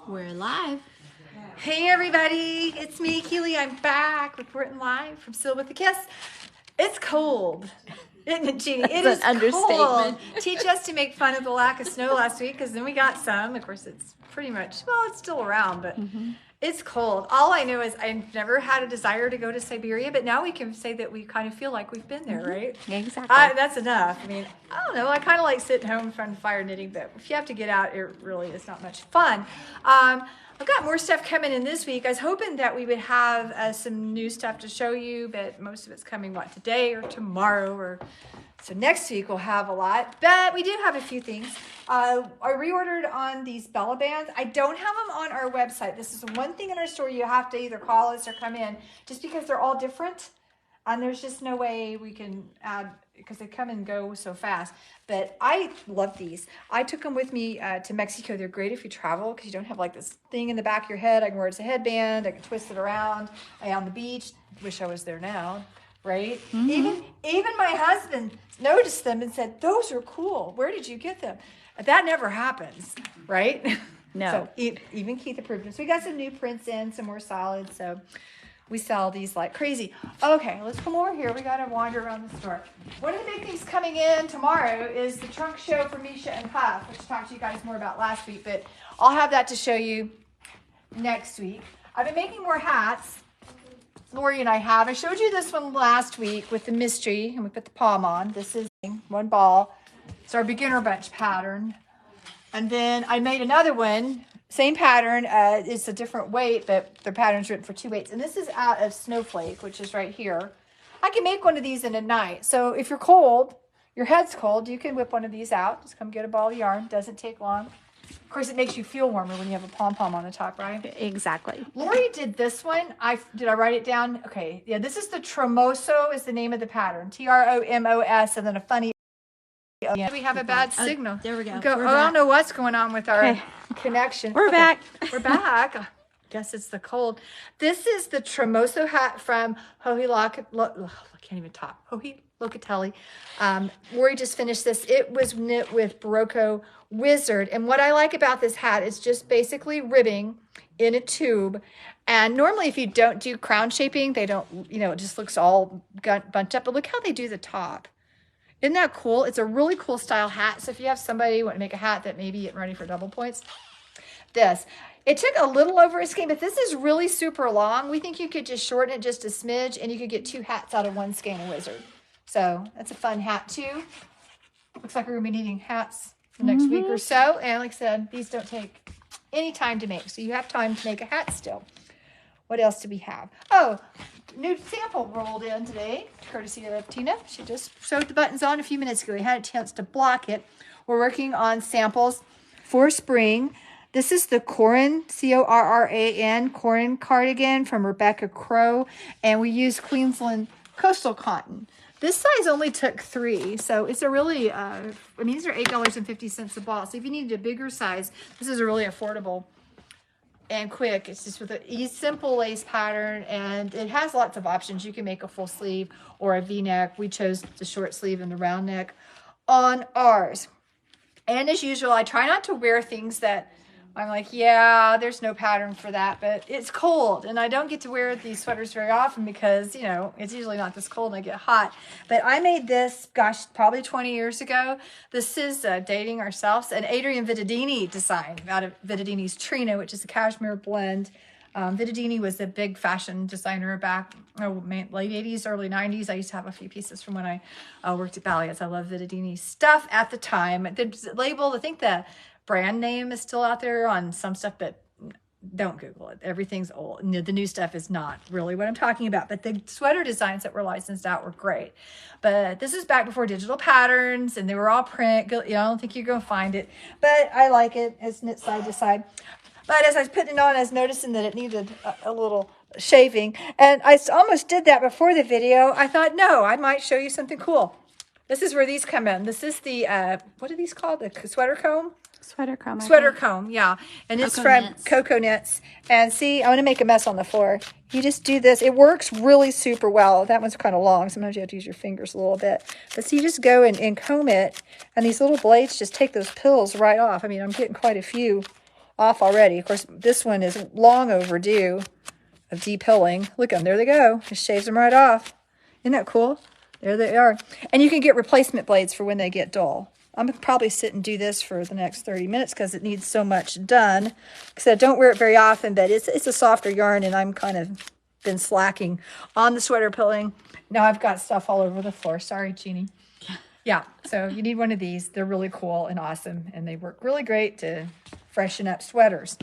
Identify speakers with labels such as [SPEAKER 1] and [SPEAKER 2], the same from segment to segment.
[SPEAKER 1] We're live.
[SPEAKER 2] Hey everybody, it's me, Keely. I'm back reporting live from Still with a Kiss. It's cold, isn't it, Jeannie? It is
[SPEAKER 1] That's an understatement.
[SPEAKER 2] cold. Teach us to make fun of the lack of snow last week, because then we got some. Of course, it's pretty much, well, it's still around, but it's cold. All I know is I've never had a desire to go to Siberia, but now we can say that we kind of feel like we've been there, right?
[SPEAKER 1] Exactly.
[SPEAKER 2] That's enough. I mean, I don't know. I kind of like sitting home in front of the fire knitting, but if you have to get out, it really is not much fun. I've got more stuff coming in this week. I was hoping that we would have some new stuff to show you, but most of it's coming, today or tomorrow, or so next week we'll have a lot. But we do have a few things. I reordered on these Bella bands. I don't have them on our website. This is one thing in our store you have to either call us or come in, just because they're all different. And there's just no way we can add, because they come and go so fast. But I love these. I took them with me to Mexico. They're great if you travel, because you don't have like this thing in the back of your head. I can wear it as a headband. I can twist it around. On the beach. Wish I was there now, right? Even my husband noticed them and said, "Those are cool. Where did you get them?" That never happens, right?
[SPEAKER 1] No.
[SPEAKER 2] So even Keith approved them. So we got some new prints in, some more solids. So we sell these like crazy. Okay, let's come over here. We got to wander around the store. One of the big things coming in tomorrow is the trunk show for Misha and Puff, which I talked to you guys more about last week, but I'll have that to show you next week. I've been making more hats. Lori and I have. I showed you this one last week with the mystery, and we put the palm on. This is one ball. It's our beginner bunch pattern. And then I made another one. Same pattern, it's a different weight, but the pattern's written for 2 weights. And this is out of Snowflake, which is right here. I can make one of these in a night. So if you're cold, your head's cold, you can whip one of these out. Just come get a ball of yarn. Doesn't take long. Of course, it makes you feel warmer when you have a pom-pom on the top, right?
[SPEAKER 1] Exactly.
[SPEAKER 2] Lori did this one. Did I write it down? Okay. Yeah, this is the Tromoso is the name of the pattern. Tromos, and then a funny. Yeah. We have a bad signal.
[SPEAKER 1] There we go.
[SPEAKER 2] I don't know what's going on with our connection.
[SPEAKER 1] We're back.
[SPEAKER 2] We're back. I guess it's the cold. This is the Tromoso hat from Joji Locatelli. Lori just finished this. It was knit with Barocco Wizard. And what I like about this hat is just basically ribbing in a tube. And normally if you don't do crown shaping, they don't, it just looks all bunched up. But look how they do the top. Isn't that cool? It's a really cool style hat. So if you have somebody who want to make a hat that maybe getting ready for double points, it took a little over a skein, but this is really super long. We think you could just shorten it just a smidge, and you could get 2 hats out of one skein of Wizard. So that's a fun hat too. Looks like we're gonna be needing hats the next week or so. And like I said, these don't take any time to make, so you have time to make a hat still. What else do we have? Oh, new sample rolled in today, courtesy of Tina. She just sewed the buttons on a few minutes ago. We had a chance to block it. We're working on samples for spring. This is the Corin, C-O-R-R-A-N, Corin cardigan from Rebecca Crow, and we use Queensland coastal cotton. This size only took 3, so it's a really, these are $8.50 a ball. So if you needed a bigger size, this is a really affordable and quick. It's just with a simple lace pattern, and it has lots of options. You can make a full sleeve or a V-neck. We chose the short sleeve and the round neck on ours. And as usual, I try not to wear things that I'm like, yeah, there's no pattern for that, but it's cold, and I don't get to wear these sweaters very often because, it's usually not this cold and I get hot. But I made this, gosh, probably 20 years ago. This is Dating Ourselves, an Adrian Vittadini design out of Vittadini's Trina, which is a cashmere blend. Vittadini was a big fashion designer back late 80s, early 90s. I used to have a few pieces from when I worked at Balliets. I love Vittadini stuff at the time. The label, I think the brand name is still out there on some stuff, but don't Google it. Everything's old. The new stuff is not really what I'm talking about, but the sweater designs that were licensed out were great. But this is back before digital patterns, and they were all print. I don't think you're going to find it, but I like it. It's knit side to side. But as I was putting it on, I was noticing that it needed a little shaving, and I almost did that before the video. I thought, no, I might show you something cool. This is where these come in. This is the, what are these called? The sweater comb?
[SPEAKER 1] Sweater comb.
[SPEAKER 2] Sweater comb, yeah. And it's from Cocoa Knits. And see, I'm going to make a mess on the floor. You just do this. It works really super well. That one's kind of long. Sometimes you have to use your fingers a little bit. But see, you just go and comb it, and these little blades just take those pills right off. I mean, I'm getting quite a few off already. Of course, this one is long overdue of depilling. Look at them. There they go. Just shaves them right off. Isn't that cool? There they are. And you can get replacement blades for when they get dull. I'm going to probably sit and do this for the next 30 minutes because it needs so much done. Because I don't wear it very often, but it's a softer yarn, and I'm kind of been slacking on the sweater pilling. Now I've got stuff all over the floor. Sorry, Jeannie. Yeah, so you need one of these. They're really cool and awesome, and they work really great to freshen up sweaters.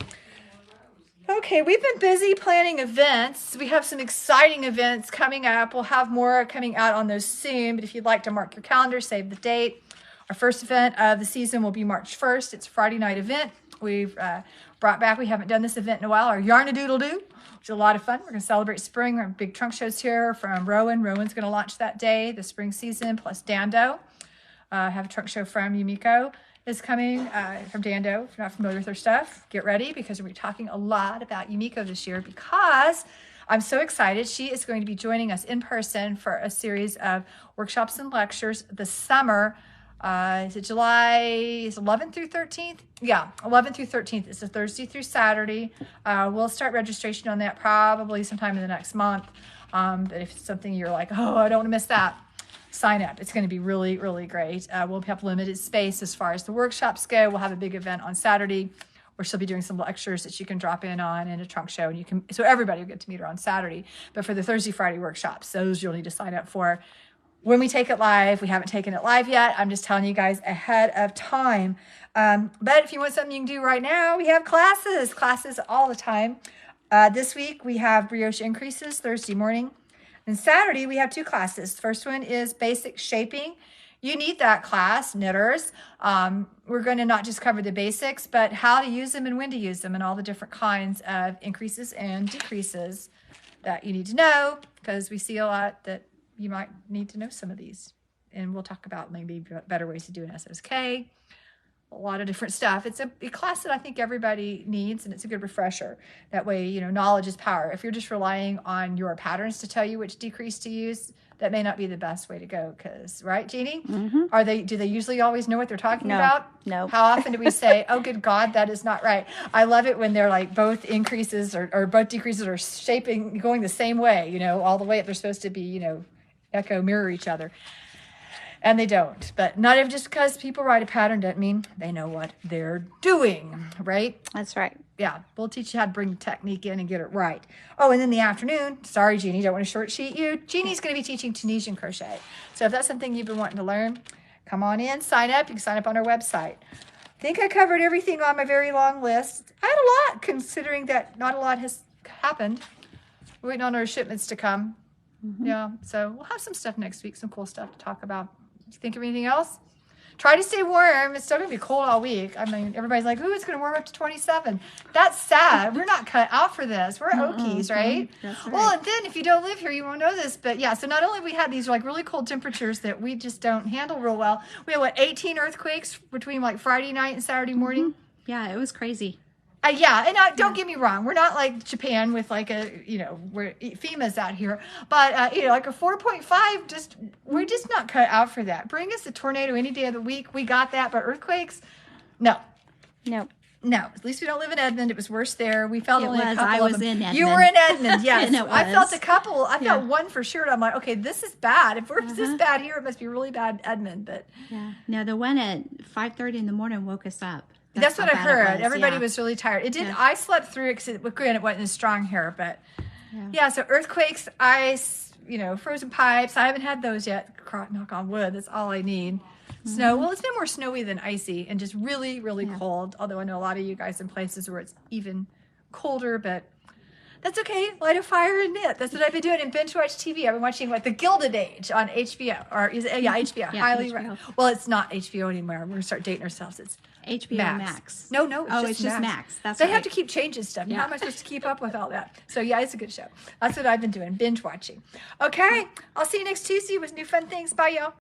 [SPEAKER 2] Okay, we've been busy planning events. We have some exciting events coming up. We'll have more coming out on those soon, but if you'd like to mark your calendar, save the date. Our first event of the season will be March 1st. It's a Friday night event. We've brought back, we haven't done this event in a while, our Yarn-a-Doodle-Doo, which is a lot of fun. We're going to celebrate spring. Our big trunk shows here from Rowan. Rowan's going to launch that day, the spring season, plus Dando. Have a trunk show from Yumiko is coming from Dando. If you're not familiar with her stuff, get ready because we're talking a lot about Yumiko this year because I'm so excited. She is going to be joining us in person for a series of workshops and lectures this summer. Is it July 11th through 13th? Yeah, 11th through 13th. It's a Thursday through Saturday. We'll start registration on that probably sometime in the next month. But if it's something you're like, oh, I don't want to miss that, sign up. It's going to be really, really great. We'll have limited space as far as the workshops go. We'll have a big event on Saturday where she'll be doing some lectures that you can drop in on and a trunk show. And you can, so everybody will get to meet her on Saturday. But for the Thursday, Friday workshops, those you'll need to sign up for when we take it live. We haven't taken it live yet. I'm just telling you guys ahead of time. But if you want something you can do right now, we have classes all the time. This week we have brioche increases Thursday morning. And Saturday, we have 2 classes. The first one is basic shaping. You need that class, knitters. We're going to not just cover the basics, but how to use them and when to use them and all the different kinds of increases and decreases that you need to know because we see a lot that you might need to know some of these. And we'll talk about maybe better ways to do an SSK. A lot of different stuff. It's a class that I think everybody needs, and it's a good refresher. That way, you know, knowledge is power. If you're just relying on your patterns to tell you which decrease to use, that may not be the best way to go. Because, right, Jeannie? Mm-hmm. Do they usually always know what they're talking about?
[SPEAKER 1] No.
[SPEAKER 2] How often do we say, oh, good God, that is not right? I love it when they're like both increases or both decreases are shaping, going the same way, you know, all the way up. They're supposed to be, you know, echo, mirror each other. And they don't. But not even just because people write a pattern doesn't mean they know what they're doing, right?
[SPEAKER 1] That's right.
[SPEAKER 2] Yeah, we'll teach you how to bring the technique in and get it right. Oh, and in the afternoon, sorry, Jeannie, don't want to short sheet you. Jeannie's going to be teaching Tunisian crochet. So if that's something you've been wanting to learn, come on in, sign up. You can sign up on our website. I think I covered everything on my very long list. I had a lot, considering that not a lot has happened. We're waiting on our shipments to come. Mm-hmm. Yeah, so we'll have some stuff next week, some cool stuff to talk about. Think of anything else? Try to stay warm. It's still going to be cold all week. I mean, everybody's like, ooh, it's going to warm up to 27. That's sad. We're not cut out for this. We're Okies, right?
[SPEAKER 1] That's right.
[SPEAKER 2] Well, and then if you don't live here, you won't know this. But yeah, so not only we had these like really cold temperatures that we just don't handle real well, we had 18 earthquakes between like Friday night and Saturday morning?
[SPEAKER 1] Yeah, it was crazy.
[SPEAKER 2] Yeah, and don't get me wrong. We're not like Japan with like where FEMA's out here. But, like a 4.5, we're just not cut out for that. Bring us a tornado any day of the week. We got that. But earthquakes, no.
[SPEAKER 1] No.
[SPEAKER 2] At least we don't live in Edmond. It was worse there. We felt only a couple
[SPEAKER 1] I was
[SPEAKER 2] of them.
[SPEAKER 1] in Edmond.
[SPEAKER 2] You were in Edmond, yes.
[SPEAKER 1] And it was.
[SPEAKER 2] I felt a couple. I felt one for sure. I'm like, okay, this is bad. If we're this bad here, it must be really bad in Edmond. But
[SPEAKER 1] yeah, no, the one at 5:30 in the morning woke us up.
[SPEAKER 2] That's what I heard.
[SPEAKER 1] Was.
[SPEAKER 2] Everybody was really tired. It did. Yeah. I slept through it because it wasn't as strong here, but yeah. So earthquakes, ice, frozen pipes. I haven't had those yet. Knock on wood. That's all I need. Snow. Well, it's been more snowy than icy and just really, really cold. Although I know a lot of you guys in places where it's even colder, but that's okay. Light a fire and knit. That's what I've been doing in binge watch TV. I've been watching The Gilded Age on HBO, or is it? Yeah, HBO. Highly. Well, it's not HBO anymore. We're gonna start dating ourselves. It's
[SPEAKER 1] HBO Max.
[SPEAKER 2] No,
[SPEAKER 1] it's just Max. That's
[SPEAKER 2] they have to keep changing stuff. Yeah. How am I supposed to keep up with all that? So yeah, it's a good show. That's what I've been doing, binge watching. Okay, I'll see you next Tuesday with new fun things. Bye, y'all.